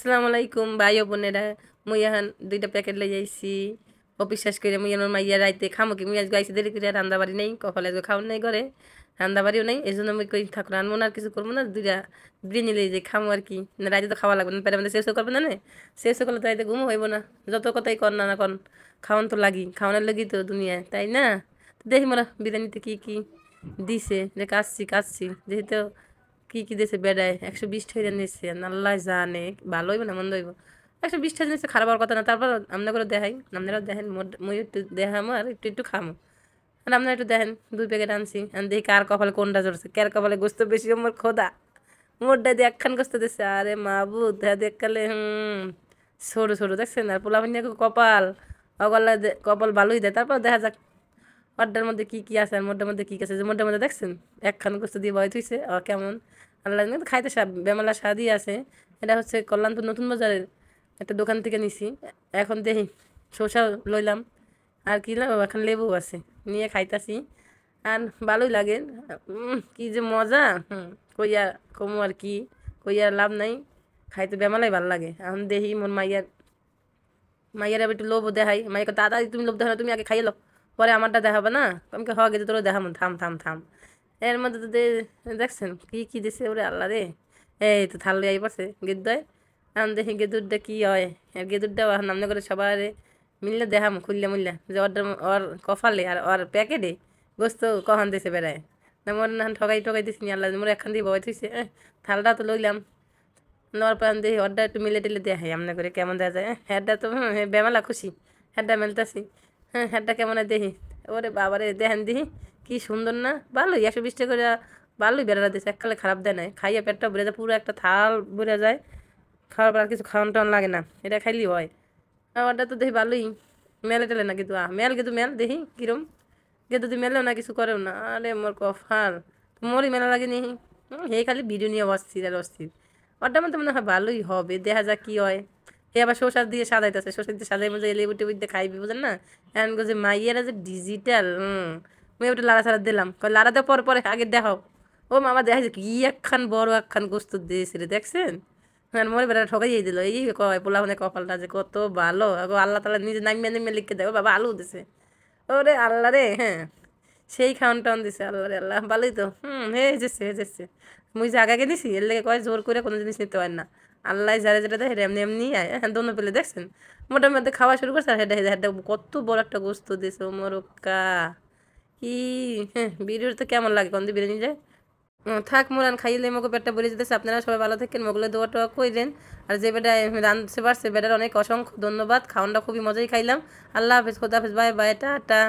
আসসালামু আলাইকুম ভাই ও বোনেরা। মুই এখন 2টা প্যাকেট লই যাইছি অবিশ্বাস করে। মুই আমার মাইয়া রাইতে খামো কি, মুই আজকে আইসি দেরি করে, রান্না বাড়ি নেই, কপালে আজকে খাওয়ান নেই ঘরে, রান্না বাড়িও নেই। এই জন্য মুই কই থাকুন রানবো না, আর কিছু করবো না, 2টা বিরিয়ানি লই যাই খামো আর কি। না রাইতে তো খাওয়া লাগবে না, পেটে মধ্যে শেষ করবে না, শেষ করলে তো রাইতে ঘুমও হইব না। যত কথাই কর না না কন, খাওয়ান তো লাগি, খাওয়ানোর লাগি তো দুনিয়ায়, তাই না? তো দেখি মোরা বিরিয়ানিতে কি কি দিছে, যে কাচ্ছি কাচ্ছি যেহেতু কি কি দিয়েছে বেড়ায় 120 টাকা নিচ্ছে, আল্লাহ জানে ভালো হইব না মন্দ হইব। 120 টাকা নিচ্ছে, খারাপ হওয়ার কথা না। তারপর আমরা করে দেখাই, আপনারাও দেখেন, মই একটু দেখামো আর একটু একটু খামো। আর আপনারা একটু দেখেন, 2 প্যাকেট আনছি, আর দেখি কার কপালে কোনটা জড়ছে, কার কপালে গোস্ত বেশি। আমার খোদা মোরটা দিয়ে একখান গোস্ত দিচ্ছে, আরে মাবুদ দেখকালে সরু সরু দেখছেন। আর পোলা ভাইয়া কপাল অগল্লা কপাল ভালোই দেয়। তারপর দেখা যাক অর্ডার মধ্যে কি কি আছে, আর মোটার মধ্যে কি কি আছে। যে মোটার মধ্যে দেখছেন একখান গোস্ত দিয়ে বয় থুইছে, কেমন আল্লাহ জানে, কিন্তু খাইতে বেমালা স্বাদই আছে। এটা হচ্ছে কল্যাণপুর নতুন বাজারের একটা দোকান থেকে নিছি। এখন দেখি শসা লইলাম, আর কি না এখন লেবু আছে, নিয়ে খাইতাছি। আর ভালোই লাগে, কি যে মজা, কইয়া কমু আর কি, কইয়া লাভ নাই, খাইতে বেমালাই ভাল লাগে। এখন দেখি মোর মাইয়ার একটু লোভ দেখাই। মাইকে দাদা তুমি লোভ দেখো না, তুমি আগে খাইয়ে লো, পরে আমারটা দেখাবে না। আমি হওয়া গেছে তোর দেখাবো, থাম থাম থাম। এর মধ্যে তো দেখছেন কি কি দিছে, ওরে আল্লাহ রে। এই তো থাল আই পড়ছে গেদ্দয়। এখন দেখি গেদুরটা কি হয়। গেদুরটা নামনে করে সবার মিললে দেখাম খুললে মুললে, যে ওর কফালে আর ওর প্যাকেটে গোস্ত কখন দিছে বেড়ায়। না মনে না ঠকাই টকাই দিছি, আল্লাহ মোর একখান দিয়ে বয় থইছে। থালটা তো লইলাম, নেওয়ার পর দেখি ওরটা একটু মিলে টিলে দেখাই এমনি করে কেমন দেখা যায়। হ্যাঁটা তো বেমালা খুশি, হ্যাঁটা মেলতাছি। হ্যাঁটা কেমন দেখি। ওরে বাবারে দেখেন দেখি কি সুন্দর না, ভালোই 120 টাকা করে, ভালোই বেড়া দিচ্ছে, এককালে খারাপ দেয় না। খাইয়ে পেটটা ভরে যায়, পুরো একটা থাল ভরে যায়, খাওয়ার পর আর কিছু খাওয়ান টাওয়ান লাগে না, এটা খাইলেই হয়। ওরটা তো দেখি ভালোই মেলে টেলে না, কিন্তু মেল কিন্তু মেল দেখি কিরম। কিন্তু তুই মেলেও না, কিছু করেও না, আরে মোর কফাল, মোরই মেলা লাগে নি। হে খালি ভিডিও নিয়ে অস্থির আর অস্থির। ওটা মধ্যে মনে হয় ভালোই হবে, দেখা যাক কি হয়। হে আবার শসা দিয়ে সাজাইতেছে, শসা দিয়ে সাজাই মধ্যে লেবু টেবু দিয়ে খাইবি, বুঝেন না? এখন যে মাইয়েরা যে ডিজিটাল, মুই ওটা লাড়া ছাড়া দিলাম, লাড়া দেওয়ার পরে পরে আগে দেখাও। ও মামা দেখা যায় কি একখান বড় একখান গোস্ত দিয়েছিল, দেখছেন? হ্যাঁ মরে বেড়া ঠকাই দিল। এই কয় পোলা মানে কপালটা যে কত ভালো, আল্লাহ তালা নিজে নামিয়ে নামিয়ে লিখে দেয়, বাবা আলু দিছে। ওরে আল্লাহ রে, হ্যাঁ সেই খাওয়ান টাউন দিছে, আল্লাহ রে আল্লাহ, ভালোই তো। হেজেছে হেজেছে। মুই যে আগে দিছি, এর লেগে কয় জোর করে কোনো জিনিস নিতে পারে না। আল্লাহ যারা যেটা দেয় এমনি এমনি হ্যাঁ দোনো পেলে দেখছেন। মোটামুটি খাওয়া শুরু করছে, আর হেঁটে হেঁটে হেঁটে কত বড় একটা গোস্ত দিছে ও মোরক্কা। কি ভিডিওতে কেমন লাগে কোন দিয়ে বিরিয়ানি যায়। থাক মোরান খাইলে মগো পেটটা ভরে যেতেছে। আপনারা সবাই ভালো থাকেন, মোগুলো দোয়া টোয়া কইলেন। আর যে বেটা রাঁধতে পারছে বেটার অনেক অসংখ্য ধন্যবাদ। খাওয়ানটা খুবই মজাই খাইলাম। আল্লাহ হাফেজ, খোদা হাফেজ, বাই বাই, টাটা।